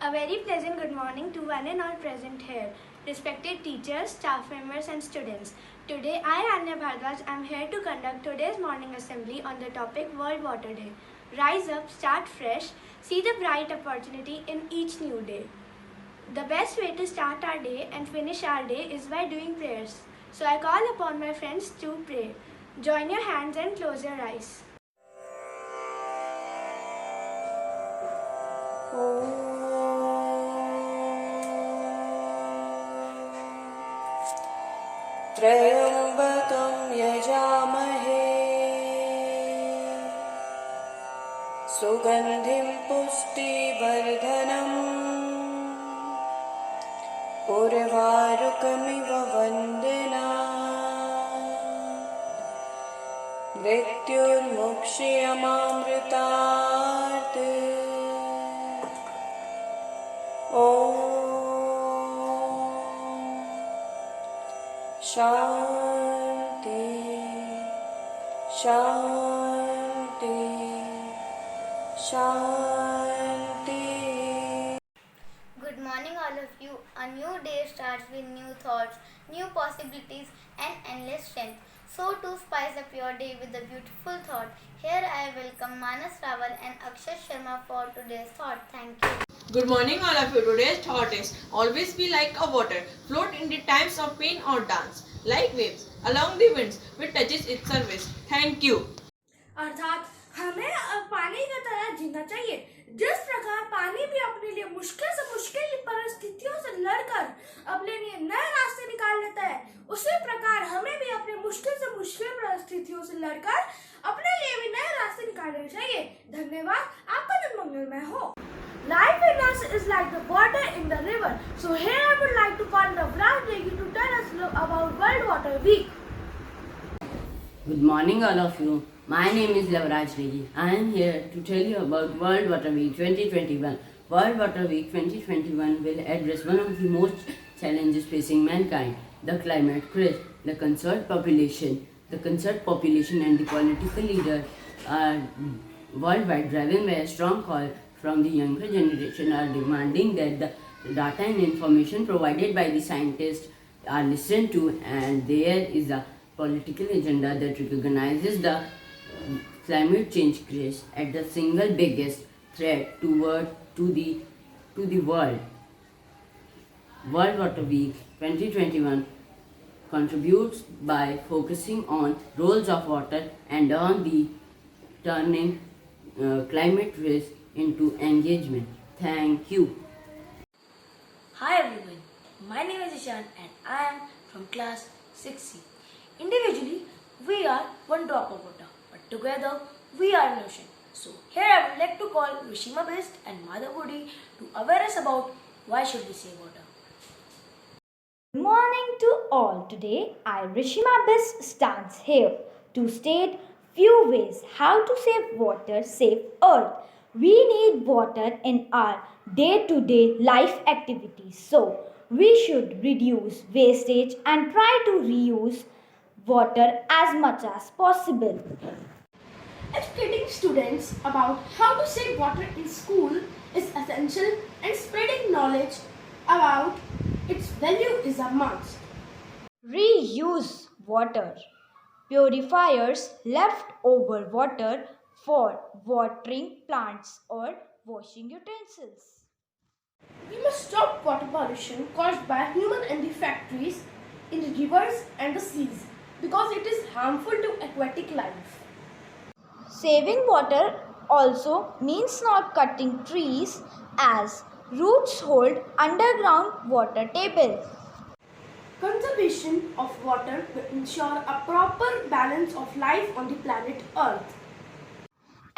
A very pleasant good morning to one and all present here, respected teachers, staff members and students. Today I, Anya Bhardwaj, am here to conduct today's morning assembly on the topic World Water Day. Rise up, start fresh, see the bright opportunity in each new day. The best way to start our day and finish our day is by doing prayers. So I call upon my friends to pray. Join your hands and close your eyes. त्र्यम्बकं यजामहे सुगन्धिं पुष्टिवर्धनम् उर्वारुकमिव वन्दिना मृत्युर्मुक्षीयमामृतात् Shanti, Shanti, Shanti. Good morning all of you. A new day starts with new thoughts, new possibilities and endless strength. So to spice up your day with a beautiful thought, here I welcome Manas Rawal and Akshay Sharma for today's thought. Thank you. Good morning all of you. Today's thought is always be like a water, float in the times of pain or dance, like waves along the winds which touches its surface. Thank you. अर्थात हमें पानी की तरह जीना चाहिए। जिस प्रकार पानी भी अपने लिए मुश्किल से मुश्किल परिस्थितियों से लड़कर अपने लिए नए रास्ते निकाल लेता है, उसी प्रकार हमें भी अपने मुश्किल से मुश्किल परिस्थितियों से लड़कर अपने लिए भी नए रास्ते निकालने चाहिए। धन्यवाद। आपका दिन मंगलमय हो। Life in us is like the water in the river. So here I would like to call Lavraj Negi to tell us about World Water Week. Good morning all of you. My name is Lavraj Negi. I am here to tell you about World Water Week 2021. World Water Week 2021 will address one of the most challenges facing mankind, the climate crisis. The concerned population and the political leaders are worldwide, driven by a strong call from the younger generation, are demanding that the data and information provided by the scientists are listened to, and there is a political agenda that recognizes the climate change crisis as the single biggest threat to the world. World Water Week 2021 contributes by focusing on roles of water and on the turning climate risk into engagement. Thank you. Hi everyone, my name is Ishan and I am from class 6C. Individually, we are one drop of water, but together we are an ocean. So here I would like to call Rishima Best and Madhavudi to aware us about why should we save water. Good morning to all. Today I, Rishima Best, stands here to state few ways how to save water, save earth. We need water in our day-to-day life activities, so we should reduce wastage and try to reuse water as much as possible. Educating students about how to save water in school is essential, and spreading knowledge about its value is a must. Reuse water. Purifiers leftover water for watering plants or washing utensils. We must stop water pollution caused by humans and the factories in the rivers and the seas, because it is harmful to aquatic life. Saving water also means not cutting trees, as roots hold underground water table. Conservation of water will ensure a proper balance of life on the planet Earth.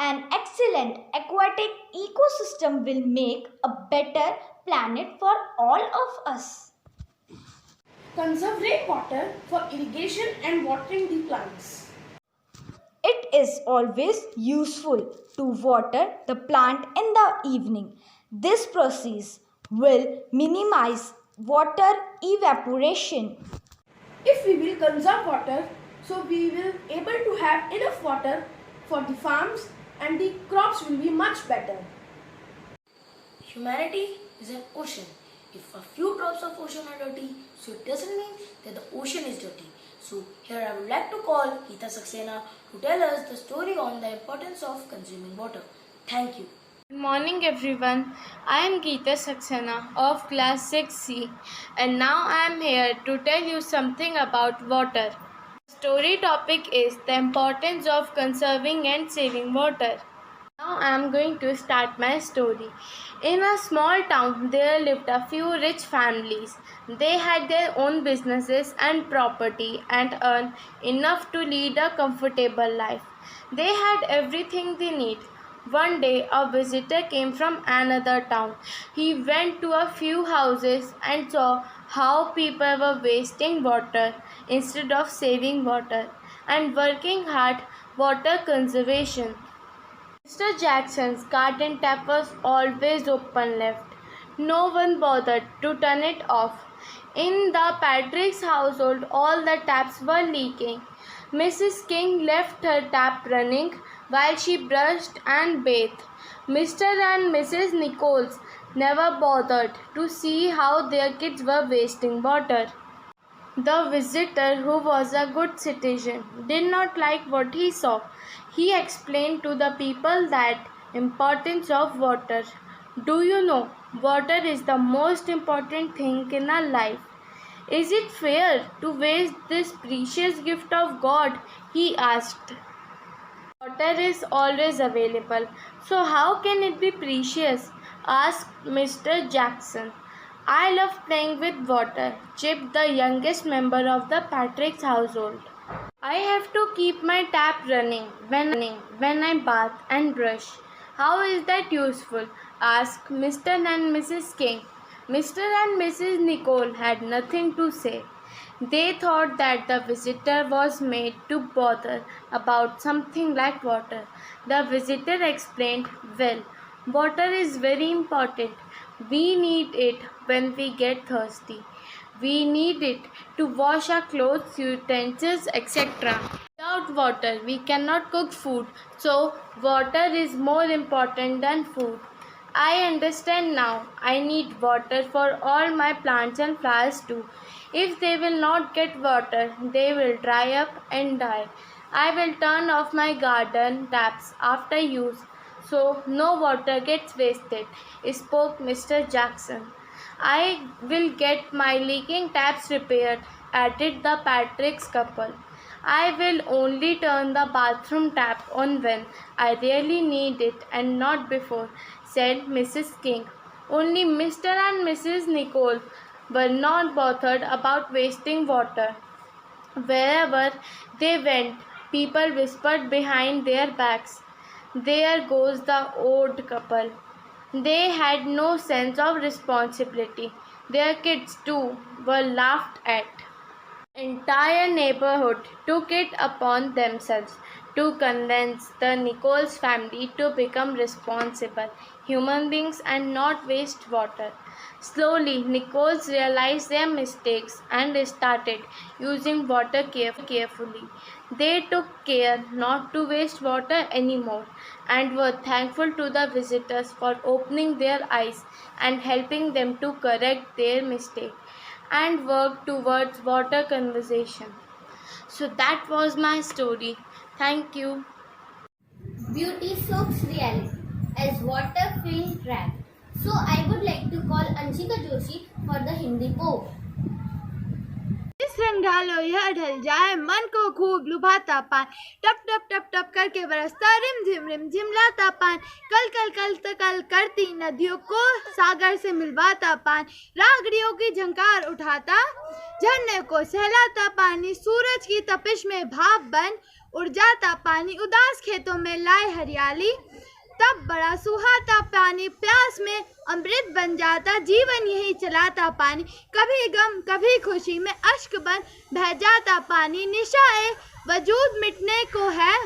An excellent aquatic ecosystem will make a better planet for all of us. Conserve rainwater for irrigation and watering the plants. It is always useful to water the plant in the evening. This process will minimize water evaporation. If we will conserve water, so we will able to have enough water for the farms and the crops will be much better. Humanity is an ocean. If a few drops of ocean are dirty, so it doesn't mean that the ocean is dirty. So here I would like to call Geeta Saxena to tell us the story on the importance of consuming water. Thank you. Good morning everyone. I am Geeta Saxena of class 6C and now I am here to tell you something about water. The story topic is the importance of conserving and saving water. Now I am going to start my story. In a small town there lived a few rich families. They had their own businesses and property and earned enough to lead a comfortable life. They had everything they need. One day a visitor came from another town. He went to a few houses and saw how people were wasting water instead of saving water and working hard water conservation. Mr. Jackson's garden tap was always open left. No one bothered to turn it off. In the Patrick's household, all the taps were leaking. Mrs. King left her tap running while she brushed and bathed. Mr. and Mrs. Nichols never bothered to see how their kids were wasting water. The visitor, who was a good citizen, did not like what he saw. He explained to the people that importance of water. Do you know, water is the most important thing in our life. Is it fair to waste this precious gift of God? He asked. Water is always available, so how can it be precious? Asked Mr. Jackson. I love playing with water, chipped the youngest member of the Patrick's household. I have to keep my tap running when I bath and brush. How is that useful? Asked Mr. and Mrs. King. Mr. and Mrs. Nicole had nothing to say. They thought that the visitor was made to bother about something like water. The visitor explained, well, water is very important. We need it when we get thirsty. We need it to wash our clothes, utensils, etc. Without water, we cannot cook food. So, water is more important than food. I understand now. I need water for all my plants and flowers too. If they will not get water, they will dry up and die. I will turn off my garden taps after use so no water gets wasted, spoke Mr. Jackson. I will get my leaking taps repaired, added the Patrick's couple. I will only turn the bathroom tap on when I really need it and not before, said Mrs. King. Only Mr. and Mrs. Nicole were not bothered about wasting water. Wherever they went, people whispered behind their backs, there goes the old couple. They had no sense of responsibility. Their kids too were laughed at. The entire neighborhood took it upon themselves to convince the Nichols family to become responsible human beings and not waste water. Slowly, Nichols realized their mistakes and started using water carefully. They took care not to waste water anymore and were thankful to the visitors for opening their eyes and helping them to correct their mistake and work towards water conservation. So that was my story. Thank you. Beauty soaks reality as water feels trapped. So I would like to call Anshika Joshi for the Hindi poem. जिस रंग ढालो यह ढल जाए मन को खूब लुभाता पान टप टप टप टप करके बरसता रिम झिम लाता पान कल कल कल कल करती नदियों को सागर से मिलवाता पान रागड़ियों की झंकार उठाता झरने को सहलाता पानी सूरज की तपिश में भाप बन उड़ जाता पानी उदास खेतों में लाए हरियाली तब बड़ा सुहाता पानी प्यास में अमृत बन जाता जीवन यही चलाता पानी कभी गम कभी खुशी में अश्क बन बह जाता पानी निशाए वजूद मिटने को है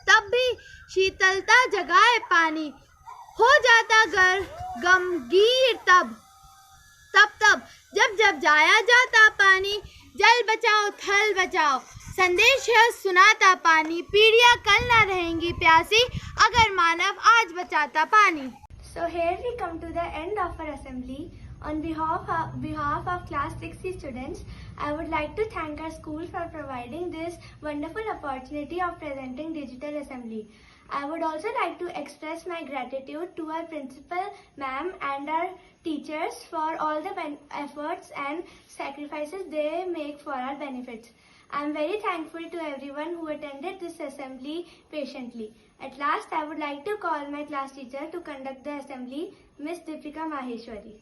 तब भी शीतलता जगाए पानी हो जाता गमगीन तब जब जाया जाता पानी जल बचाओ थल बचाओ संदेश है सुनाता पानी पीढ़ियां कल ना रहेंगी प्यासी अगर मानव आज बचाता पानी। So here we come to the end of our assembly. On behalf of Class 6C students, I would like to thank our school for providing this wonderful opportunity of presenting digital assembly. I would also like to express my gratitude to our principal, ma'am, and our teachers for all the efforts and sacrifices they make for our benefits. I am very thankful to everyone who attended this assembly patiently. At last, I would like to call my class teacher to conduct the assembly, Miss Deepika Maheshwari.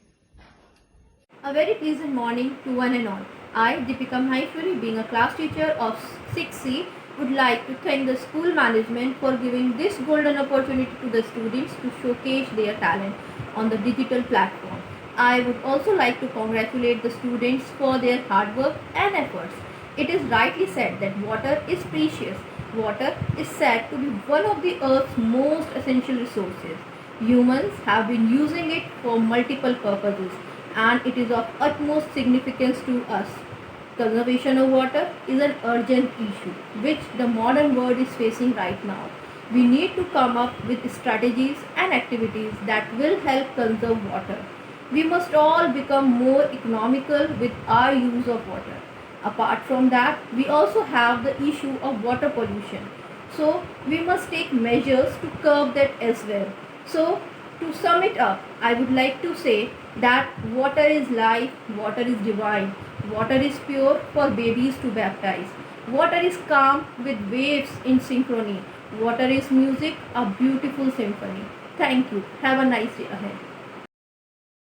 A very pleasant morning to one and all. I, Deepika Maheshwari, being a class teacher of 6C, would like to thank the school management for giving this golden opportunity to the students to showcase their talent on the digital platform. I would also like to congratulate the students for their hard work and efforts. It is rightly said that water is precious. Water is said to be one of the earth's most essential resources. Humans have been using it for multiple purposes, and it is of utmost significance to us. Conservation of water is an urgent issue which the modern world is facing right now. We need to come up with strategies and activities that will help conserve water. We must all become more economical with our use of water. Apart from that, we also have the issue of water pollution. So we must take measures to curb that as well. So to sum it up, I would like to say that water is life, water is divine, water is pure for babies to baptize. Water is calm with waves in synchrony. Water is music, a beautiful symphony. Thank you. Have a nice day ahead.